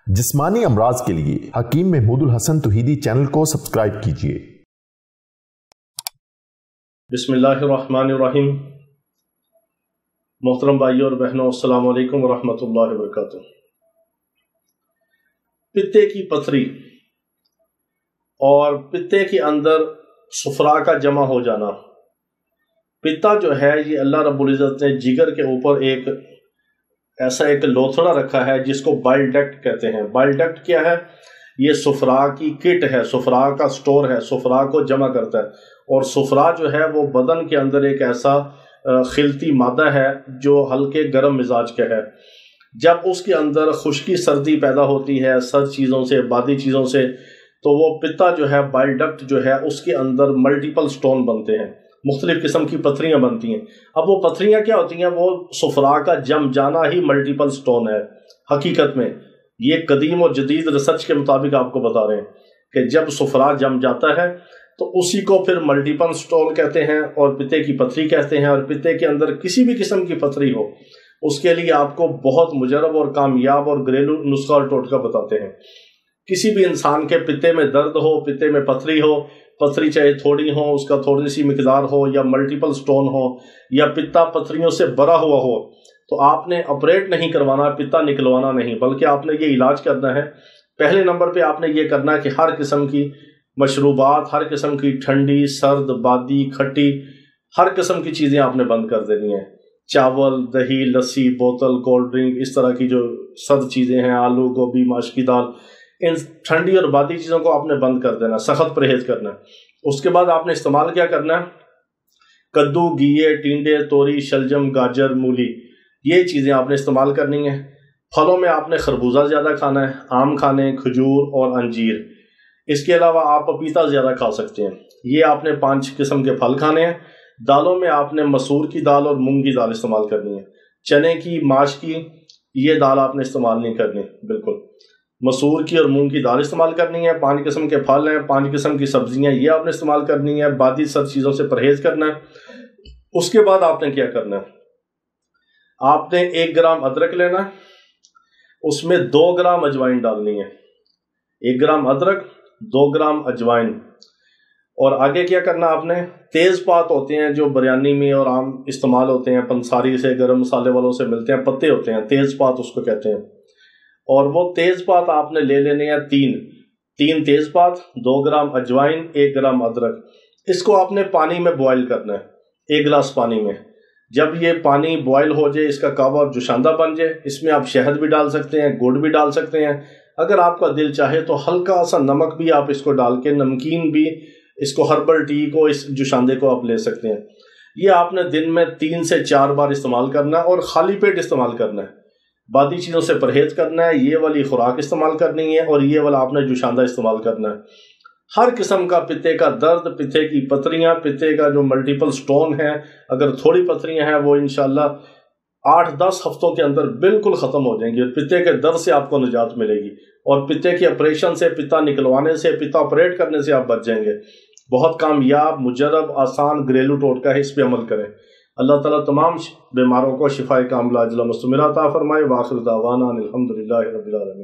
جسمانی امراض کے لیے حکیم محمود الحسن توحیدی چینل کو سبسکرائب کیجیے۔ بسم اللہ الرحمن الرحیم۔ محترم بھائیوں اور بہنوں، السلام علیکم ورحمۃ اللہ وبرکاتہ۔ پتے کی پتھری اور پتے کے اندر صفرا کا جمع ہو جانا۔ پتا جو ہے یہ اللہ رب العزت نے جگر کے اوپر ایسا ایک لوتھڑا رکھا ہے جس کو بائل ڈکٹ کہتے ہیں۔ بائل ڈکٹ کیا ہے؟ یہ صفرا کی کٹ ہے، صفرا کا سٹور ہے، صفرا کو جمع کرتا ہے۔ اور صفرا جو ہے وہ بدن کے اندر ایک ایسا خلطی مادہ ہے جو ہلکے گرم مزاج کا ہے۔ جب اس کے اندر خشکی سردی پیدا ہوتی ہے سرد چیزوں سے، بادی چیزوں سے، تو وہ پتا جو ہے، بائل ڈکٹ جو ہے، اس کے اندر ملٹیپل سٹون بنتے ہیں، مختلف قسم کی پتھریاں بنتی ہیں۔ اب وہ پتھریاں کیا ہوتی ہیں؟ وہ صفرا کا جم جانا ہی ملٹیپل سٹون ہے۔ حقیقت میں یہ قدیم اور جدید ریسرچ کے مطابق آپ کو بتا رہے ہیں کہ جب صفرا جم جاتا ہے تو اسی کو پھر ملٹیپل سٹون کہتے ہیں اور پتے کی پتھری کہتے ہیں۔ اور پتے کے اندر کسی بھی قسم کی پتھری ہو، اس کے لیے آپ کو بہت مجرب اور کامیاب اور گھریلو نسخہ اور ٹوٹکا بتاتے ہیں۔ کسی بھی انسان کے پتے میں درد ہو، پتے میں پتھری ہو، پتھری چاہے تھوڑی ہو، اس کا تھوڑی سی مقدار ہو، یا ملٹیپل سٹون ہو، یا پتا پتھریوں سے بھرا ہوا ہو، تو آپ نے آپریٹ نہیں کروانا، پتا نکلوانا نہیں، بلکہ آپ نے یہ علاج کرنا ہے۔ پہلے نمبر پہ آپ نے یہ کرنا ہے کہ ہر قسم کی مشروبات، ہر قسم کی ٹھنڈی، سرد، بادی، کھٹی، ہر قسم کی چیزیں آپ نے بند کر دینی ہیں۔ چاول، دہی، لسی، بوتل، کولڈ ڈرنک، اس طرح کی جو سرد چیزیں ہیں، آلو، گوبھی، ماش کی دال، ان ٹھنڈی اور بادی چیزوں کو آپ نے بند کر دینا، سخت پرہیز کرنا ہے۔ اس کے بعد آپ نے استعمال کیا کرنا ہے؟ کدو، گھیے، ٹینڈے، توری، شلجم، گاجر، مولی، یہ چیزیں آپ نے استعمال کرنی ہیں۔ پھلوں میں آپ نے خربوزہ زیادہ کھانا ہے، آم کھانے، کھجور اور انجیر۔ اس کے علاوہ آپ پپیتا زیادہ کھا سکتے ہیں۔ یہ آپ نے 5 قسم کے پھل کھانے ہیں۔ دالوں میں آپ نے مسور کی دال اور مونگ کی دال استعمال کرنی ہے۔ چنے کی، ماش کی، یہ دال آپ نے استعمال نہیں کرنی، بالکل۔ مسور کی اور مونگ کی دال استعمال کرنی ہے۔ 5 قسم کے پھل ہیں، 5 قسم کی سبزیاں، یہ آپ نے استعمال کرنی ہے۔ بادی سرد چیزوں سے پرہیز کرنا ہے۔ اس کے بعد آپ نے کیا کرنا ہے؟ آپ نے 1 گرام ادرک لینا ہے، اس میں 2 گرام اجوائن ڈالنی ہے۔ 1 گرام ادرک، 2 گرام اجوائن۔ اور آگے کیا کرنا آپ نے؟ تیز پات ہوتے ہیں جو بریانی میں اور عام استعمال ہوتے ہیں، پنساری سے، گرم مسالے والوں سے ملتے ہیں، پتے ہوتے ہیں، تیز پات اس کو کہتے ہیں۔ اور وہ تیز پات آپ نے لے لینے ہیں 3 تیز پات، 2 گرام اجوائن، 1 گرام ادرک۔ اس کو آپ نے پانی میں بوائل کرنا ہے، 1 گلاس پانی میں۔ جب یہ پانی بوائل ہو جائے، اس کا کعوہ جوشاندہ بن جائے، اس میں آپ شہد بھی ڈال سکتے ہیں، گڑ بھی ڈال سکتے ہیں۔ اگر آپ کا دل چاہے تو ہلکا سا نمک بھی آپ اس کو ڈال کے، نمکین بھی، اس کو ہربل ٹی کو، اس جوشاندے کو آپ لے سکتے ہیں۔ یہ آپ نے دن میں 3 سے 4 بار استعمال کرنا ہے اور خالی پیٹ استعمال کرنا ہے۔ بادی چیزوں سے پرہیز کرنا ہے، یہ والی خوراک استعمال کرنی ہے، اور یہ والا آپ نے جوشاندہ استعمال کرنا ہے۔ ہر قسم کا پتے کا درد، پتے کی پتھریاں، پتے کا جو ملٹیپل سٹون ہے، اگر تھوڑی پتھریاں ہیں، وہ انشاءاللہ 8-10 ہفتوں کے اندر بالکل ختم ہو جائیں گی، اور پتے کے درد سے آپ کو نجات ملے گی، اور پتے کے آپریشن سے، پتا نکلوانے سے، پتا آپریٹ کرنے سے آپ بچ جائیں گے۔ بہت کامیاب، مجرب، آسان گھریلو ٹوٹکا ہے، اس پہ عمل کریں۔ اللہ تعالیٰ تمام بیماروں کو شفائے کاملہ عاجلہ مستمرہ عطا فرمائے۔ وآخر دعوانا الحمدللہ رب العالمین۔